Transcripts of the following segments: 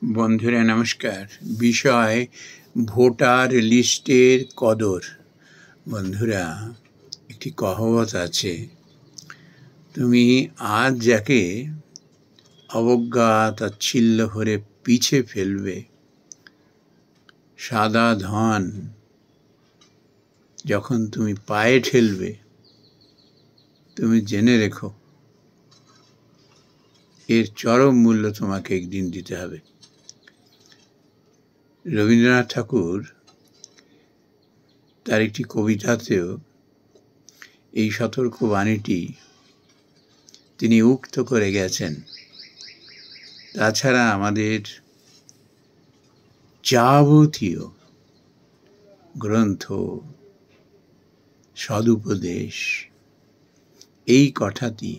বন্ধুরা নমস্কার। বিষয় ভোটার লিস্টের কদর। বন্ধুরা, একটি কহাবত আছে, তুমি আজ যাকে অবজ্ঞা তাচ্ছিল্য করে পিছে ফেলবে, সাদা ধন যখন তুমি পায়ে ঠেলবে, তুমি জেনে রেখো এর চরম মূল্য তোমাকে একদিন দিতে হবে। রবীন্দ্রনাথ ঠাকুর তার একটি কবিতাতেও এই সতর্ক বাণীটি তিনি উক্ত করে গেছেন। তাছাড়া আমাদের যাবতীয় গ্রন্থ, সদুপদেশ, এই কথাটি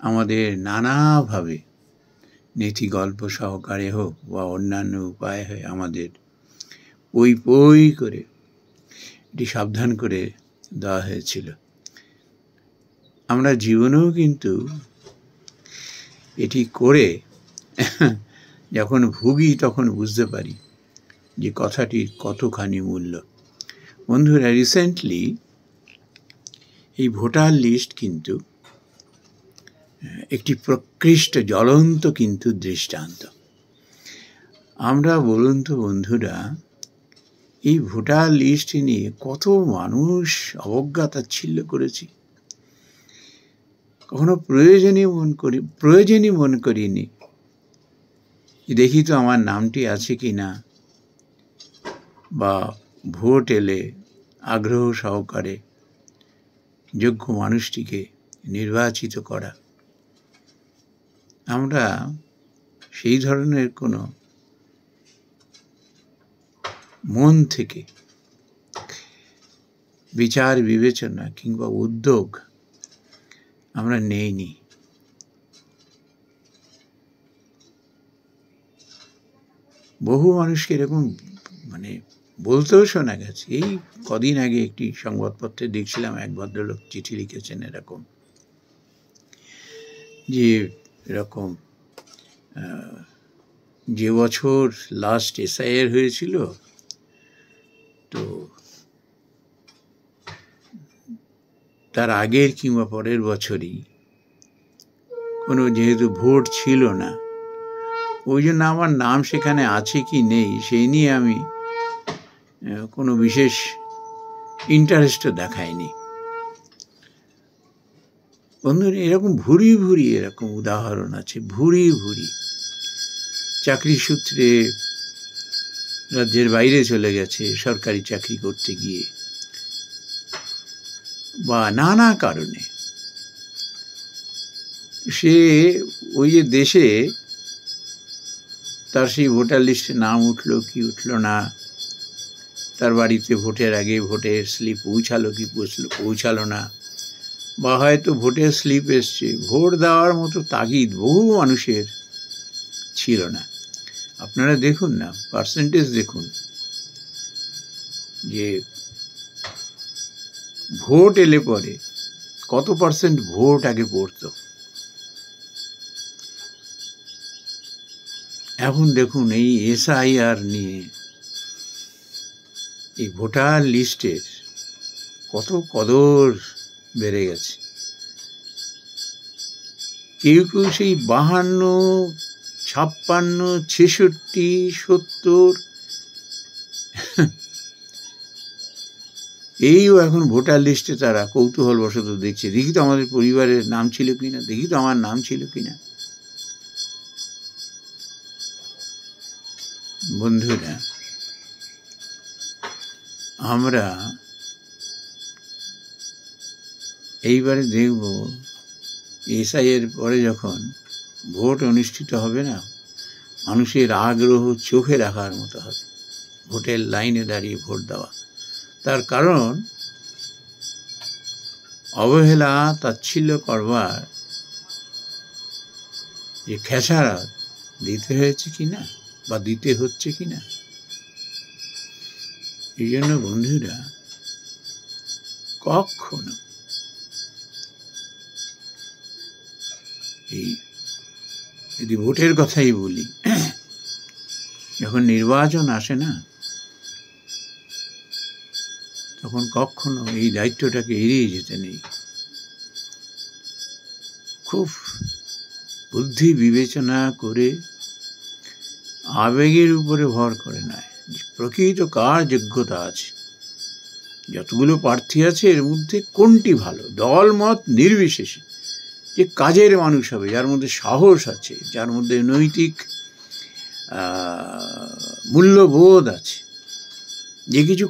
আমাদের নানাভাবে নীতি গল্প সহকারে হোক বা অন্যান্য উপায়ে হয় আমাদের পই করে এটি সাবধান করে দেওয়া হয়েছিল। আমরা জীবনেও কিন্তু এটি করে যখন ভুগি তখন বুঝতে পারি যে কথাটির কতখানি মূল্য। বন্ধুরা, রিসেন্টলি এই ভোটার লিস্ট কিন্তু একটি প্রকৃষ্ট জ্বলন্ত কিন্তু দৃষ্টান্ত। আমরা বলুন তো বন্ধুরা, এই ভোটার লিস্ট নিয়ে কত মানুষ অবজ্ঞা তাচ্ছিল্য করেছি, কখনো প্রয়োজনই মনে করিনি। দেখি তো আমার নামটি আছে কি না, বা ভোট এলে আগ্রহ সহকারে যোগ্য মানুষটিকে নির্বাচিত করা। আমরা সেই ধরনের কোনো মন থেকে বিচার বিবেচনা কিংবা উদ্যোগ আমরা নেইনি। বহু মানুষকে এরকম বলতেও শোনা গেছে। এই কদিন আগে একটি সংবাদপত্রে দেখছিলাম, এক ভদ্রলোক চিঠি লিখেছেন এরকম, যে এরকম যে বছর লাস্ট এসআইআর হয়েছিল, তো তার আগের কিংবা পরের বছরই কোনো যেহেতু ভোট ছিল না, ওই জন্য আমার নাম সেখানে আছে কি নেই সেই নিয়ে আমি কোনো বিশেষ ইন্টারেস্টও দেখাইনি। বন্ধুরা, এরকম ভুরি এরকম উদাহরণ আছে, ভুরি। চাকরি সূত্রে রাজ্যের বাইরে চলে গেছে সরকারি চাকরি করতে গিয়ে, বা নানা কারণে সে ওই যে দেশে তার সেই ভোটার লিস্টে নাম উঠলো কি উঠলো না, তার বাড়িতে ভোটের আগে ভোটের স্লিপ পৌঁছালো কি পৌঁছালো না, বা হয়তো ভোটের স্লিপ এসছে, ভোট দেওয়ার মতো তাগিদ বহু মানুষের ছিল না। আপনারা দেখুন না, পার্সেন্টেজ দেখুন, যে ভোট এলে পরে কত পার্সেন্ট ভোট আগে পড়তো। এখন দেখুন এই এসআইআর নিয়ে এই ভোটার লিস্টের কত কদর বেড়ে গেছে। কেউ সেই 52, 56, 66, 70 এইও এখন ভোটার লিস্টে তারা কৌতূহলবশত দেখছে, দেখি তো আমাদের পরিবারের নাম ছিল কিনা, দেখি তো আমার নাম ছিল কিনা। বন্ধুরা, আমরা এইবারে দেখব এসআইয়ের পরে যখন ভোট অনুষ্ঠিত হবে না, মানুষের আগ্রহ চোখে রাখার মতো হবে ভোটের লাইনে দাঁড়িয়ে ভোট দেওয়া। তার কারণ অবহেলা তাচ্ছিল্য করবার যে খেসারত দিতে হয়েছে কিনা বা দিতে হচ্ছে কিনা। এই জন্য বন্ধুরা, কখনো এই যদি ভোটের কথাই বলি, যখন নির্বাচন আসে না, তখন কখনো এই দায়িত্বটাকে এড়িয়ে যেতে নেই। খুব বুদ্ধি বিবেচনা করে, আবেগের উপরে ভর করে নয়, প্রকৃত কার যোগ্যতা আছে, যতগুলো প্রার্থী আছে এর মধ্যে কোনটি ভালো, দল মত নির্বিশেষে যে কাজের মানুষ হবে, যার মধ্যে সাহস আছে, যার মধ্যে নৈতিক মূল্যবোধ আছে, যে কিছু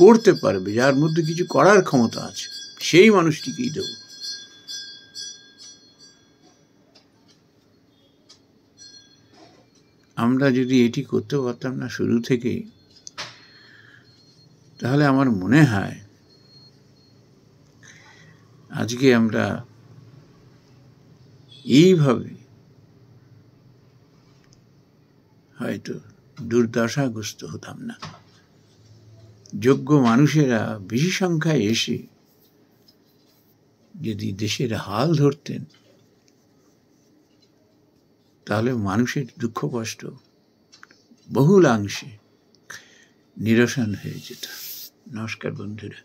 করতে পারবে, যার মধ্যে কিছু করার ক্ষমতা আছে, সেই মানুষটিকেই দেব। আমরা যদি এটি করতে পারতাম না শুরু থেকেই, তাহলে আমার মনে হয় আজকে আমরা এইভাবে হয়তো দুর্দশাগ্রস্ত হতাম না। যোগ্য মানুষেরা বেশি সংখ্যায় এসে যদি দেশের হাল ধরতেন, তাহলে মানুষের দুঃখ কষ্ট বহুলাংশে নিরসন হয়ে যেত। নমস্কার বন্ধুরা।